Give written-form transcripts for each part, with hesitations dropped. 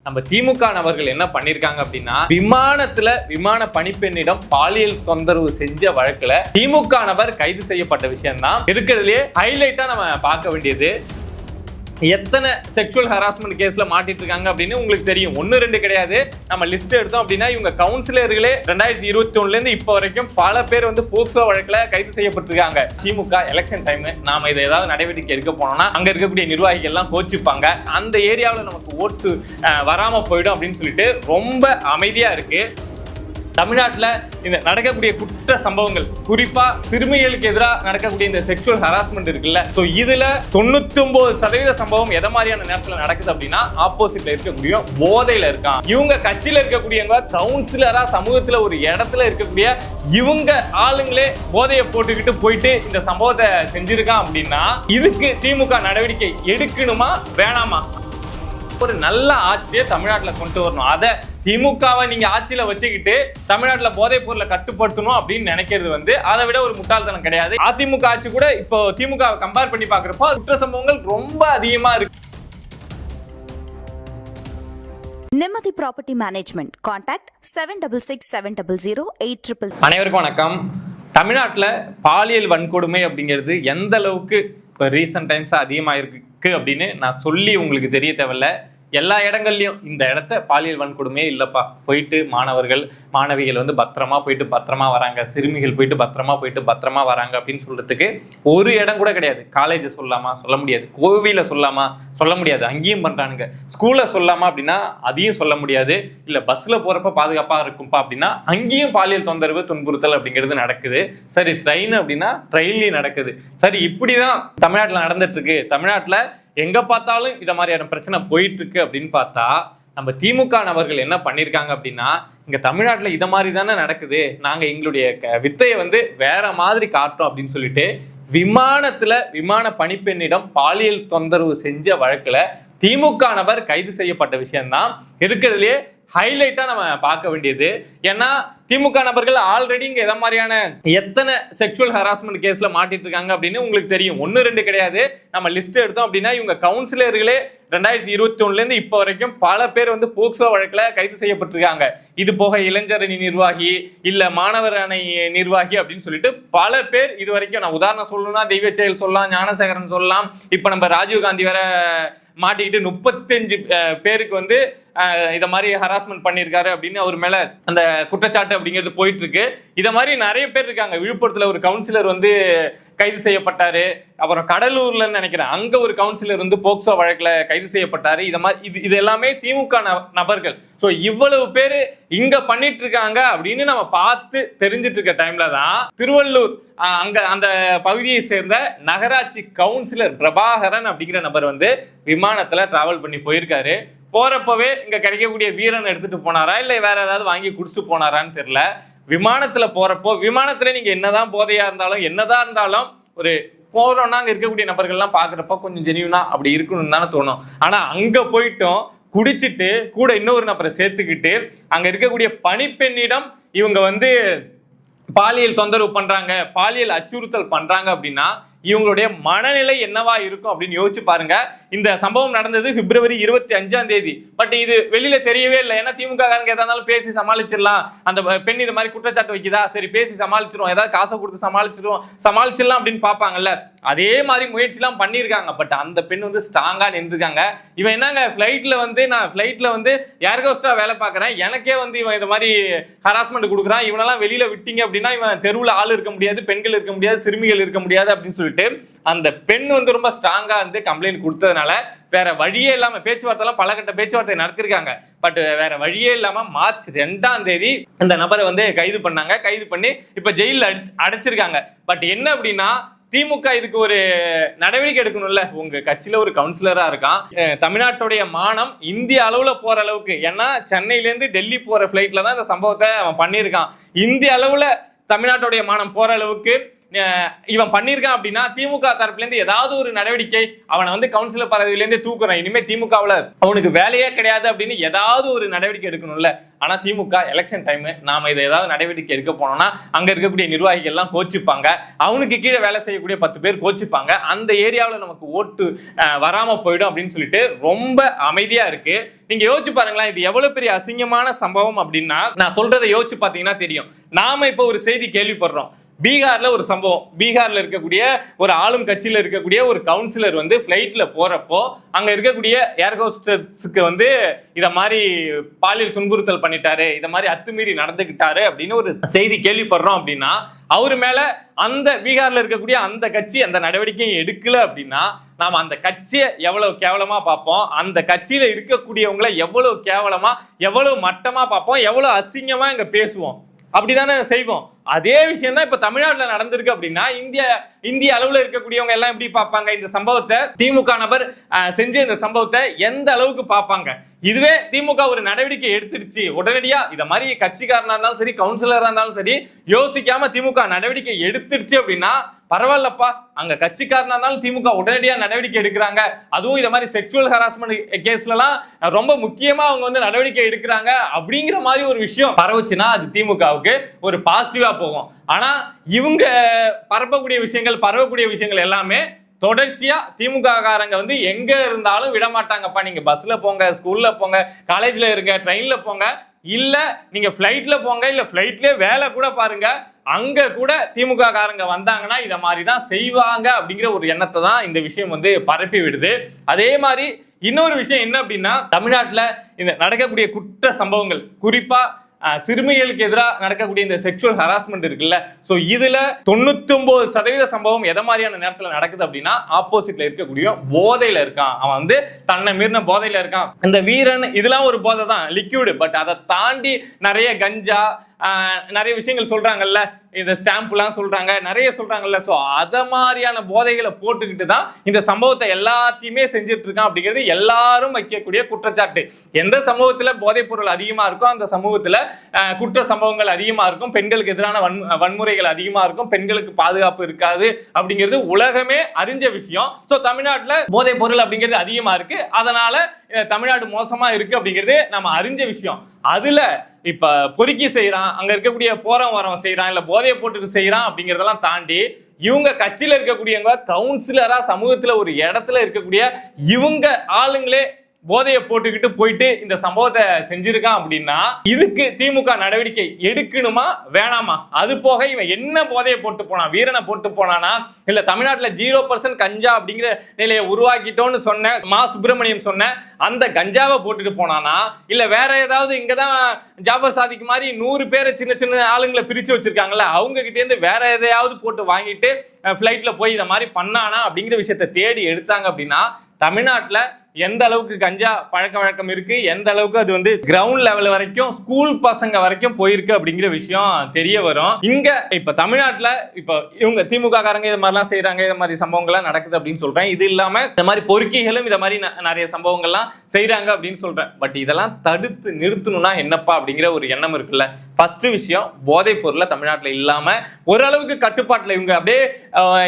நம்ம திமுக நபர்கள் என்ன பண்ணிருக்காங்க அப்படின்னா, விமான பணிப்பெண்ணிடம் பாலியல் தொந்தரவு செஞ்ச வழக்குல திமுக நபர் கைது செய்யப்பட்ட விஷயம் தான் இருக்கிறதுலயே ஹைலைட்டா நம்ம பார்க்க வேண்டியது. எத்தனை செக்ஷுவல் ஹராஸ்மெண்ட் கேஸ்ல மாட்டிட்டு இருக்காங்க அப்படின்னு உங்களுக்கு தெரியும். 1-2 கிடையாது. நம்ம லிஸ்ட் எடுத்தோம் அப்படின்னா இவங்க கவுன்சிலர்களே 2021ல இருந்து இப்ப வரைக்கும் பல பேர் வந்து போக்சோ வழக்குல கைது செய்யப்பட்டிருக்காங்க. திமுக எலெக்ஷன் டைம் நாம இதை ஏதாவது நடவடிக்கை எடுக்க போனோம்னா அங்க இருக்கக்கூடிய நிர்வாகிகள் எல்லாம் கோச்சிப்பாங்க. அந்த ஏரியாவில் நமக்கு ஓட்டு வராம போயிடும் அப்படின்னு சொல்லிட்டு ரொம்ப அமைதியா இருக்கு. தமிழ்நாட்டில் இந்த நடக்கக்கூடிய குற்ற சம்பவங்கள், குறிப்பா சிறுமிகளுக்கு எதிராக நடக்கக்கூடிய இந்த செக்ஷுவல் ஹராஸ்மெண்ட் இருக்குல்ல, சோ இதுல 99% சம்பவம் எதை மாதிரியான நேரத்தில் நடக்குது அப்படின்னா ஆப்போசிட்ல இருக்கக்கூடிய போதையில இருக்கான். இவங்க கட்சியில இருக்கக்கூடியவங்க கவுன்சிலரா சமூகத்துல ஒரு இடத்துல இருக்கக்கூடிய இவங்க ஆளுங்களே போதையை போட்டுக்கிட்டு போயிட்டு இந்த சம்பவத்தை செஞ்சிருக்கான் அப்படின்னா இதுக்கு திமுக நடவடிக்கை எடுக்கணுமா வேணாமா? ஒரு நல்ல ஆட்சியை தமிழ்நாட்டில் கொண்டு வரணும். அதை திமுகவை நீங்க ஆட்சியில வச்சுக்கிட்டு தமிழ்நாட்டில் போதைப் பொருளை கட்டுப்படுத்தணும் அப்படின்னு நினைக்கிறது வந்து அதை விட ஒரு முட்டாள்தனம் கிடையாது. அதிமுக ஆட்சி கூட இப்போ திமுக கம்பேர் பண்ணி பாக்குறப்போ குற்ற சம்பவங்கள் ரொம்ப அதிகமா இருக்கு. நிம்மதி ப்ராப்பர்ட்டி மேனேஜ்மெண்ட். கான்டாக்ட் 7667008800. அனைவருக்கும் வணக்கம். தமிழ்நாட்டில் பாலியல் வன்கொடுமை அப்படிங்கிறது எந்த அளவுக்கு இப்போ ரீசன்ட் டைம்ஸ் அதிகமாக இருக்கு அப்படின்னு நான் சொல்லி உங்களுக்கு தெரிய தேவையில்ல. எல்லா இடங்கள்லையும் இந்த இடத்த பாலியல் வன்கொடுமையே இல்லைப்பா, போயிட்டு மாணவிகள் வந்து பத்திரமா போயிட்டு பத்திரமா வராங்க, சிறுமிகள் போயிட்டு பத்திரமா வராங்க அப்படின்னு சொல்றதுக்கு ஒரு இடம் கூட கிடையாது. காலேஜ் சொல்லலாமா? சொல்ல முடியாது. கோவில சொல்லலாமா? சொல்ல முடியாது. அங்கேயும் பண்றானுங்க. ஸ்கூல்ல சொல்லலாமா அப்படின்னா அதையும் சொல்ல முடியாது. இல்லை பஸ்ல போறப்ப பாதுகாப்பா இருக்கும்பா அப்படின்னா அங்கேயும் பாலியல் தொந்தரவு துன்புறுத்தல் அப்படிங்கிறது நடக்குது. சரி, ட்ரெயின் அப்படின்னா ட்ரெயின்லயும் நடக்குது. சரி, இப்படிதான் தமிழ்நாட்டில் நடந்துட்டு இருக்கு. தமிழ்நாட்டில் எங்க பார்த்தாலும் இத மாதிரியான பிரச்சனை போயிட்டு இருக்கு அப்படின்னு பார்த்தா நம்ம திமுக நபர்கள் என்ன பண்ணிருக்காங்க அப்படின்னா, இங்க தமிழ்நாட்டுல இத மாதிரி தானே நடக்குது, நாங்க எங்களுடைய வித்தையை வந்து வேற மாதிரி காட்டுறோம் அப்படின்னு சொல்லிட்டு விமான பணிப்பெண்ணிடம் பாலியல் தொந்தரவு செஞ்ச வழக்குல திமுக நபர் கைது செய்யப்பட்ட விஷயம்தான் இருக்கிறதுலயே ஹைலைட்டா நம்ம பார்க்க வேண்டியது. ஏன்னா திமுக நபர்கள் ஆல்ரெடி இங்க எதை மாதிரியான எத்தனை செக்ஷுவல் ஹராஸ்மெண்ட் கேஸ்ல மாட்டிட்டு இருக்காங்க அப்படின்னு உங்களுக்கு தெரியும். 1-2 கிடையாது. நம்ம லிஸ்ட் எடுத்தோம் அப்படின்னா இவங்க கவுன்சிலர்களே 2021ல இருந்து இப்ப வரைக்கும் பல பேர் வந்து போக்சோ வழக்குல கைது செய்யப்பட்டிருக்காங்க. இது போக இளைஞர் அணி நிர்வாகி, இல்ல மாணவர் அணி நிர்வாகி அப்படின்னு சொல்லிட்டு பல பேர் இது வரைக்கும், நான் உதாரணம் சொல்லணும்னா தெய்வ செயல் சொல்லலாம், ஞானசேகரன் சொல்லலாம். இப்ப நம்ம ராஜீவ்காந்தி வேற மாட்டிக்கிட்டு 35 பேருக்கு வந்து இத மாதிரி ஹராஸ்மெண்ட் பண்ணியிருக்காரு அப்படின்னு அவர் மேல அந்த குற்றச்சாட்டு அப்படிங்கிறது போயிட்டு இருக்கு. இத மாதிரி நிறைய பேர் இருக்காங்க. விழுப்புரத்துல ஒரு கவுன்சிலர் வந்து கைது செய்யப்பட்டாரு. அப்புறம் கடலூர்ல நினைக்கிறேன் அங்க ஒரு கவுன்சிலர் வந்து போக்சோ வழக்குல கைது செய்யப்பட்டாரு. இது எல்லாமே திமுக நபர்கள். சோ இவ்வளவு பேரு இங்க பண்ணிட்டு இருக்காங்க அப்படின்னு நம்ம பார்த்து தெரிஞ்சிட்டு இருக்க டைம்ல தான் திருவள்ளூர் அங்க அந்த பகுதியை சேர்ந்த நகராட்சி கவுன்சிலர் பிரபாகரன் அப்படிங்கிற நபர் வந்து விமானத்துல டிராவல் பண்ணி போயிருக்காரு. போறப்பவே இங்க கிடைக்கக்கூடிய வீரன் எடுத்துட்டு போனாரா இல்ல வேற ஏதாவது வாங்கி குடிச்சிட்டு போனாரான்னு தெரியல. விமானத்துல போறப்போ விமானத்துல நீங்க என்னதான் போதையா இருந்தாலும் என்னதான் இருந்தாலும் ஒரு போறோம்னா அங்க இருக்கக்கூடிய நபர்கள்லாம் பாக்குறப்ப கொஞ்சம் ஜெனியூனா அப்படி இருக்கணும்னு தானே தோணும். ஆனா அங்க போயிட்டோம் குடிச்சிட்டு கூட இன்னொரு நபரை சேர்த்துக்கிட்டு அங்க இருக்கக்கூடிய பணிப்பெண்ணிடம் இவங்க வந்து பாலியல் தொந்தரவு பண்றாங்க, பாலியல் அச்சுறுத்தல் பண்றாங்க அப்படின்னா இவங்களுடைய மனநிலை என்னவா இருக்கும் அப்படின்னு யோசிச்சு பாருங்க. இந்த சம்பவம் நடந்தது பிப்ரவரி 25ஆம் தேதி. பட் இது வெளியில தெரியவே இல்லை. ஏன்னா திமுக காரங்க எதா இருந்தாலும் பேசி சமாளிச்சிடலாம். அந்த பெண் இது மாதிரி குற்றச்சாட்டு வைக்குதா, சரி பேசி சமாளிச்சிரும், ஏதாவது காசை கொடுத்து சமாளிச்சிடலாம் அப்படின்னு பார்ப்பாங்கல்ல. அதே மாதிரி முயற்சி எல்லாம் பண்ணியிருக்காங்க. பட் அந்த பெண் வந்து ஸ்ட்ராங்கா நின்றுருக்காங்க. இவன் என்னங்க நான் ஃபிளைட்ல வந்து ஏர் ஹோஸ்டா வேலை பார்க்கறேன், எனக்கே வந்து இவன் இந்த மாதிரி ஹராஸ்மெண்ட் கொடுக்குறான், இவனெல்லாம் வெளியில விட்டீங்க அப்படின்னா இவன் தெருவில் ஆள் இருக்க முடியாது, பெண்கள் இருக்க முடியாது, சிறுமிகள் இருக்க முடியாது அப்படின்னு சொல்லிட்டு அந்த பெண் வந்து ரொம்ப ஸ்ட்ராங்கா வந்து கம்ப்ளைண்ட் கொடுத்ததுனால வேற வழியே இல்லாம பேச்சுவார்த்தை பல கட்ட பேச்சுவார்த்தை நடத்திருக்காங்க. பட் வேற வழியே இல்லாம மார்ச் 2ஆம் தேதி அந்த நபரை வந்து கைது பண்ணி இப்ப ஜெயில அடைச்சிருக்காங்க. பட் என்ன அப்படின்னா திமுக இதுக்கு ஒரு நடவடிக்கை எடுக்கணும்ல. உங்க கட்சியில ஒரு கவுன்சிலரா இருக்கான், தமிழ்நாட்டுடைய மானம் இந்திய அளவுல போற அளவுக்கு, ஏன்னா சென்னையில இருந்து டெல்லி போற பிளைட்ல தான் இந்த சம்பவத்தை அவன் பண்ணியிருக்கான். இந்திய அளவுல தமிழ்நாட்டுடைய மானம் போற அளவுக்கு இவன் பண்ணியிருக்கான் அப்படின்னா திமுக தரப்புல இருந்து ஏதாவது ஒரு நடவடிக்கை, அவனை வந்து கவுன்சிலர் பதவியில இருந்து தூக்குறான், இனிமே திமுகவுல அவனுக்கு வேலையே கிடையாது அப்படின்னு ஏதாவது ஒரு நடவடிக்கை எடுக்கணும்ல. ஆனா திமுக எலெக்ஷன் டைம் நாம இதை ஏதாவது நடவடிக்கை எடுக்க போனோம்னா அங்க இருக்கக்கூடிய நிர்வாகிகள் எல்லாம் கோச்சிப்பாங்க, அவனுக்கு கீழே வேலை செய்யக்கூடிய 10 பேர் கோச்சிப்பாங்க, அந்த ஏரியாவில் நமக்கு ஓட்டு வராம போயிடும் அப்படின்னு சொல்லிட்டு ரொம்ப அமைதியா இருக்கு. நீங்க யோசிச்சு பாருங்களேன், இது எவ்வளவு பெரிய அசிங்கமான சம்பவம் அப்படின்னா, நான் சொல்றதை யோசிச்சு பாத்தீங்கன்னா தெரியும். நாம இப்ப ஒரு செய்தி கேள்விப்படுறோம், பீகார்ல ஒரு சம்பவம். பீகார்ல இருக்கக்கூடிய ஒரு ஆளும் கட்சியில இருக்கக்கூடிய ஒரு கவுன்சிலர் வந்து பிளைட்ல போறப்போ அங்க இருக்கக்கூடிய ஏர் ஹோஸ்டர்ஸ்க்கு வந்து இத மாதிரி பாலியல் துன்புறுத்தல் பண்ணிட்டாரு, இத மாதிரி அத்துமீறி நடந்துகிட்டாரு அப்படின்னு ஒரு செய்தி கேள்விப்படுறோம் அப்படின்னா, அவரு மேல அந்த பீகார்ல இருக்கக்கூடிய அந்த கட்சி அந்த நடவடிக்கையை எடுக்கல அப்படின்னா நாம அந்த கட்சியை எவ்வளவு கேவலமா பார்ப்போம், அந்த கட்சியில இருக்கக்கூடியவங்களை எவ்வளவு கேவலமா எவ்வளவு மட்டமா பார்ப்போம், எவ்வளவு அசிங்கமா இங்க பேசுவோம், அப்படிதானே செய்வோம். அதே விஷயம் தான் இப்ப தமிழ்நாட்டில் நடந்திருக்கு அப்படின்னா இந்திய அளவுல இருக்கக்கூடியவங்க எல்லாம் எப்படி பார்ப்பாங்க இந்த சம்பவத்தை? திமுக நபர் செஞ்ச இந்த சம்பவத்தை எந்த அளவுக்கு பார்ப்பாங்க? இதுவே திமுக ஒரு நடவடிக்கை எடுத்துடுச்சு உடனடியா, இத மாதிரி கட்சிக்காரனா இருந்தாலும் சரி கவுன்சிலரா இருந்தாலும் சரி யோசிக்காம திமுக நடவடிக்கை எடுத்துடுச்சு அப்படின்னா பரவாயில்லப்பா, அங்க கட்சிக்காரனா இருந்தாலும் திமுக உடனடியா நடவடிக்கை எடுக்கிறாங்க, அதுவும் இத மாதிரி செக்ஷுவல் ஹராஸ்மெண்ட் கேஸ்ல எல்லாம் ரொம்ப முக்கியமா அவங்க வந்து நடவடிக்கை எடுக்கிறாங்க அப்படிங்கிற மாதிரி ஒரு விஷயம் பரவுச்சுன்னா அது திமுகவுக்கு ஒரு பாசிட்டிவா போகும். ஆனா இவங்க பரவக்கூடிய விஷயங்கள் எல்லாமே தொடர்ச்சியா திமுக காரங்க வந்து எங்க இருந்தாலும் விட மாட்டாங்கப்பா. நீங்க பஸ்ல போங்க, ஸ்கூல்ல போங்க, காலேஜ்ல இருங்க, ட்ரெயின்ல போங்க, இல்ல நீங்க பிளைட்ல போங்க, இல்ல பிளைட்லயே வேலை கூட பாருங்க, அங்க கூட திமுக காரங்க வந்தாங்கன்னா இத மாதிரி தான் செய்வாங்க அப்படிங்கிற ஒரு எண்ணத்தை தான் இந்த விஷயம் வந்து பரப்பி விடுது. அதே மாதிரி இன்னொரு விஷயம் என்ன அப்படின்னா, தமிழ்நாட்டுல இந்த நடக்கக்கூடிய குற்ற சம்பவங்கள், குறிப்பா சிறுமிகளுக்கு எதிராக நடக்கக்கூடிய இந்த செக்ஷுவல் ஹராஸ்மெண்ட் இருக்குல்ல, சோ இதுல 99% சம்பவம் எதை மாதிரியான நேரத்துல நடக்குது அப்படின்னா ஆப்போசிட்ல இருக்கக்கூடிய போதையில இருக்கான், அவன் வந்து தன்னை மீறின போதையில இருக்கான். இந்த வீரன் இதெல்லாம் ஒரு போதை தான், லிக்விட். பட் அதை தாண்டி நிறைய கஞ்சா நிறைய விஷயங்கள் சொல்றாங்கல்ல, இந்த ஸ்டாம்ப்லாம் சொல்றாங்க, நிறைய சொல்றாங்கல்ல. சோ அத மாதிரியான போதைகளை போட்டுக்கிட்டு தான் இந்த சம்பவத்தை எல்லாத்தையுமே செஞ்சுட்டு இருக்கான் அப்படிங்கிறது எல்லாரும் வைக்கக்கூடிய குற்றச்சாட்டு. எந்த சமூகத்துல போதைப் பொருள் அதிகமா இருக்கும் அந்த சமூகத்துல குற்ற சம்பவங்கள் அதிகமா இருக்கும், பெண்களுக்கு எதிரான வன்முறைகள் அதிகமா இருக்கும், பெண்களுக்கு பாதுகாப்பு இருக்காது அப்படிங்கிறது உலகமே அறிஞ்ச விஷயம். சோ தமிழ்நாட்டுல போதைப் பொருள் அப்படிங்கிறது அதிகமா இருக்கு, அதனால தமிழ்நாடு மோசமா இருக்கு அப்படிங்கிறது நம்ம அறிஞ்ச விஷயம். அதுல இப்ப பொறுக்கி செய்யறான், அங்க இருக்கக்கூடிய போறவன் வரவன் செய்யறான், இல்ல போதையை போட்டுட்டு செய்யறான் அப்படிங்கறதெல்லாம் தாண்டி இவங்க கட்சியில இருக்கக்கூடியவங்க கவுன்சிலரா சமூகத்துல ஒரு இடத்துல இருக்கக்கூடிய இவங்க ஆளுங்களே போதையை போட்டுக்கிட்டு போயிட்டு இந்த சம்பவத்தை செஞ்சிருக்கான் அப்படின்னா இதுக்கு திமுக நடவடிக்கை எடுக்கணுமா வேணாமா? அது போக இவன் என்ன போதையை போட்டு போனான், வீரனை போட்டு போனானா, இல்ல தமிழ்நாட்டுல 0% கஞ்சா அப்படிங்கிற நிலையை உருவாக்கிட்டோன்னு சொன்ன மா சுப்பிரமணியம் சொன்ன அந்த கஞ்சாவை போட்டுட்டு போனானா, இல்ல வேற ஏதாவது இங்கதான் ஜாஃபர் சாதிக்கு மாதிரி 100 பேரை சின்ன சின்ன ஆளுங்களை பிரிச்சு வச்சிருக்காங்கல்ல, அவங்க கிட்டே இருந்து வேற எதையாவது போட்டு வாங்கிட்டு பிளைட்ல போய் இதை மாதிரி பண்ணானா அப்படிங்கிற விஷயத்தை தேடி எடுத்தாங்க அப்படின்னா தமிழ்நாட்டுல எந்த அளவுக்கு கஞ்சா பழக்க வழக்கம் இருக்கு, எந்த அளவுக்கு அது வந்து கிரவுண்ட் லெவல் வரைக்கும் ஸ்கூல் பசங்க வரைக்கும் போயிருக்கு அப்படிங்கிற விஷயம் தெரிய வரும். இங்க இப்ப தமிழ்நாட்டுல இப்ப இவங்க திமுக காரங்க இது மாதிரிலாம் செய்யறாங்க, இது மாதிரி சம்பவங்கள்லாம் நடக்குது அப்படின்னு சொல்றேன். இது இல்லாம இந்த மாதிரி பொறுக்கிகளும் இதை மாதிரி நிறைய சம்பவங்கள்லாம் செய்யறாங்க அப்படின்னு சொல்றேன். பட் இதெல்லாம் தடுத்து நிறுத்தணும்னா என்னப்பா அப்படிங்கிற ஒரு எண்ணம் இருக்குல்ல. ஃபர்ஸ்ட் விஷயம், போதைப் பொருளை தமிழ்நாட்டில் இல்லாம ஓரளவுக்கு கட்டுப்பாட்டுல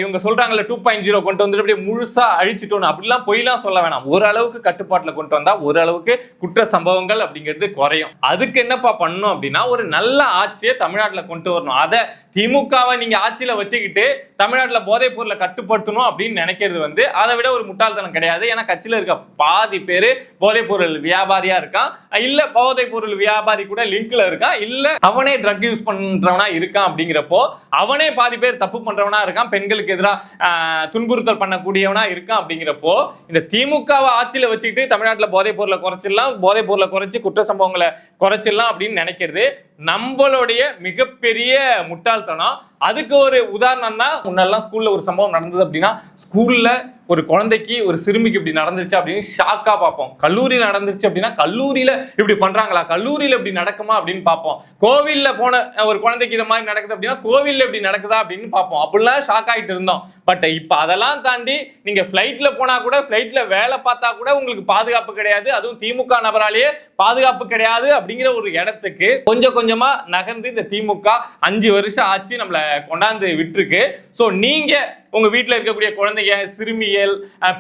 இவங்க சொல்றாங்கல்ல 2.0 கொண்டு வந்துட்டு அப்படியே முழுசா அழிச்சிட்டோம் அப்படிலாம் பொய்லாம் சொல்ல வேணாம். ஓரளவுக்கு கட்டுப்பாட்டுல கொண்டு வந்தா ஓரளவுக்கு குற்ற சம்பவங்கள் அப்படிங்கிறது குறையும். அதுக்கு என்னப்பா பண்ணணும் அப்படின்னா ஒரு நல்ல ஆட்சியை தமிழ்நாட்டுல கொண்டு வரணும். அதை திமுகவை நீங்க ஆட்சியில வச்சுக்கிட்டு தமிழ்நாட்டுல போதைப் பொருளை கட்டுப்படுத்தணும் அப்படின்னு நினைக்கிறது வந்து அதை விட ஒரு முட்டாள்தனம் கிடையாது. ஏன்னா கட்சியில இருக்க பாதி பேரு போதைப் பொருள் வியாபாரியா இருக்கான், இல்ல போதைப் பொருள் வியாபாரி கூட லிங்க்ல இருக்கான், இல்ல அவனே ட்ரக் யூஸ் பண்றவனா இருக்கான். அப்படிங்கிறப்போ அவனே பாதி பேர் தப்பு பண்றவனா இருக்கான், பெண்களுக்கு எதிராக துன்புறுத்தல் பண்ணக்கூடியவனா இருக்கான். அப்படிங்கிறப்போ இந்த திமுகவை ஆட்சியில வச்சுக்கிட்டு தமிழ்நாட்டுல போதைப் பொருளை குறைச்சிடலாம், போதைப் பொருளை குறைச்சி குற்ற சம்பவங்களை குறைச்சிடலாம் அப்படின்னு நினைக்கிறது நம்மளுடைய மிகப்பெரிய முட்டாள்தனம். அதுக்கு ஒரு உதாரணம் தான், முன்னெல்லாம் ஸ்கூல்ல ஒரு சம்பவம் நடந்தது அப்படின்னா ஸ்கூல்ல ஒரு குழந்தைக்கு ஒரு சிறுமிக்கு இப்படி நடந்துருச்சு அப்படின்னு ஷாக்கா பார்ப்போம். கல்லூரியில் நடந்துருச்சு அப்படின்னா கல்லூரியில இப்படி பண்றாங்களா, கல்லூரியில இப்படி நடக்குமா அப்படின்னு பார்ப்போம். கோவில்ல போன ஒரு குழந்தைக்கு இது மாதிரி நடக்குது அப்படின்னா கோவில்ல இப்படி நடக்குதா அப்படின்னு பார்ப்போம். அப்படிலாம் ஷாக் ஆகிட்டு இருந்தோம். பட் இப்ப அதெல்லாம் தாண்டி நீங்க பிளைட்ல போனா கூட, பிளைட்ல வேலை பார்த்தா கூட உங்களுக்கு பாதுகாப்பு கிடையாது, அதுவும் திமுக நபராலேயே பாதுகாப்பு கிடையாது அப்படிங்கிற ஒரு இடத்துக்கு கொஞ்சம் கொஞ்சமா நகர்ந்து இந்த திமுக 5 வருஷம் ஆச்சு நம்மள கொண்டாந்து விட்டுருக்கு. சோ நீங்க உங்க வீட்டுல இருக்கக்கூடிய குழந்தைங்க, சிறுமிகள்,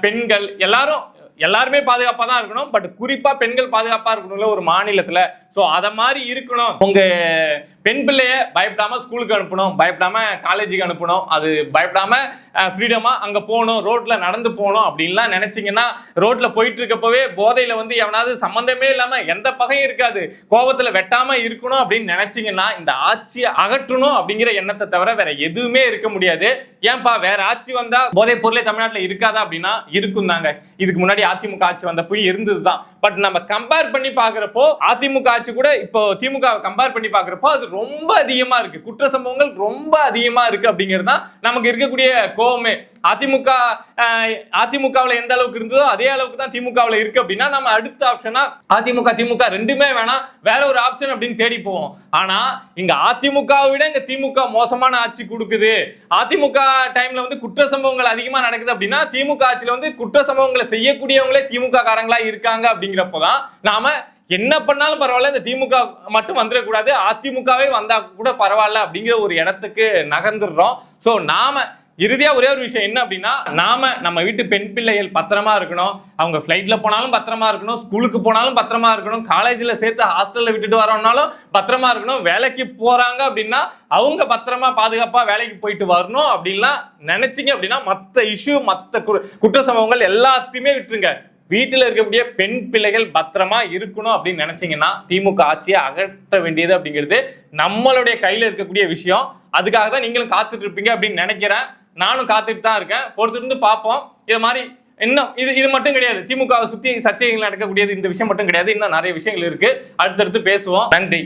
பெண்கள் எல்லாருமே பாதுகாப்பா தான் இருக்கணும். பட் குறிப்பா பெண்கள் பாதுகாப்பா இருக்கணும்ல ஒரு மாநிலத்துல. சோ அத மாதிரி இருக்கணும். உங்க பெண் பிள்ளைய பயப்படாம ஸ்கூலுக்கு அனுப்பணும், பயப்படாம காலேஜுக்கு அனுப்பணும், அது பயப்படாம ஃப்ரீடமா அங்க போகணும், ரோட்ல நடந்து போகணும் அப்படின்லாம் நினைச்சீங்கன்னா, ரோட்ல போயிட்டு இருக்கப்பவே போதையில வந்து எவனாவது சம்பந்தமே இல்லாம எந்த பகையும் இருக்காது, கோபத்துல வெட்டாம இருக்கணும் அப்படின்னு நினைச்சீங்கன்னா, இந்த ஆட்சியை அகற்றணும் அப்படிங்கிற எண்ணத்தை தவிர வேற எதுவுமே இருக்க முடியாது. ஏன்பா வேற ஆட்சி வந்தா போதை பொருளே தமிழ்நாட்டுல இருக்காதா அப்படின்னா இருக்கும் தாங்க. இதுக்கு முன்னாடி அதிமுக ஆட்சி வந்தப்போ இருந்ததுதான். பட் நம்ம கம்பேர் பண்ணி பாக்குறப்போ அதிமுக ஆட்சி கூட இப்போ திமுக கம்பேர் பண்ணி பாக்குறப்போ அது ரொம்ப அதிகமா இருக்கு, குற்ற சம்பவங்கள் ரொம்ப அதிகமா இருக்கு அப்படிங்கிறது தான் நமக்கு இருக்கக்கூடிய கோவமே. அதிமுகவில் எந்த அளவுக்கு இருந்ததோ அதே அளவுக்கு தான் திமுகவில் இருக்கு அப்படின்னா நம்ம அடுத்த ஆப்ஷனா திமுக ரெண்டுமே வேணாம், வேற ஒரு ஆப்ஷன் அப்படின்னு தேடி போவோம். ஆனா இங்க அதிமுகவை விட இங்க திமுக மோசமான ஆட்சி கொடுக்குது. அதிமுக டைம்ல வந்து குற்ற சம்பவங்கள் அதிகமா நடக்குது அப்படின்னா திமுக ஆட்சியில வந்து குற்ற சம்பவங்களை செய்யக்கூடியவங்களே திமுக காரங்களா இருக்காங்க அப்படிங்கிறப்போதான் நாம என்ன பண்ணாலும் பரவாயில்ல, இந்த திமுக மட்டும் வந்துடக்கூடாது, அதிமுகவே வந்தா கூட பரவாயில்ல அப்படிங்கிற ஒரு இடத்துக்கு நகர்ந்துடுறோம். சோ நாம இறுதியா ஒரே ஒரு விஷயம் என்ன அப்படின்னா, நாம நம்ம வீட்டு பெண் பிள்ளைகள் பத்திரமா இருக்கணும், அவங்க ஃபிளைட்ல போனாலும் பத்திரமா இருக்கணும், ஸ்கூலுக்கு போனாலும் பத்திரமா இருக்கணும், காலேஜ்ல சேர்த்து ஹாஸ்டல்ல விட்டுட்டு வரோம்னாலும் பத்திரமா இருக்கணும், வேலைக்கு போறாங்க அப்படின்னா அவங்க பத்திரமா பாதுகாப்பா வேலைக்கு போயிட்டு வரணும் அப்படின்லாம் நினைச்சீங்க அப்படின்னா மத்த இஷ்யூ மத்த குற்ற சம்பவங்கள் எல்லாத்தையுமே விட்டுருங்க. வீட்டில் இருக்கக்கூடிய பெண் பிள்ளைகள் பத்திரமா இருக்கணும் அப்படின்னு நினைச்சீங்கன்னா திமுக ஆட்சியை அகற்ற வேண்டியது அப்படிங்கிறது நம்மளுடைய கையில இருக்கக்கூடிய விஷயம். அதுக்காக தான் நீங்களும் காத்துட்டு இருப்பீங்க அப்படின்னு நினைக்கிறேன். நானும் காத்துட்டு தான் இருக்கேன். பொறுத்திருந்து பார்ப்போம். இது மாதிரி இன்னும் இது மட்டும் கிடையாது, திமுகவை சுத்தி சர்ச்சைகள் நடக்கக்கூடியது இந்த விஷயம் மட்டும் கிடையாது, இன்னும் நிறைய விஷயங்கள் இருக்கு. அடுத்தடுத்து பேசுவோம். நன்றி.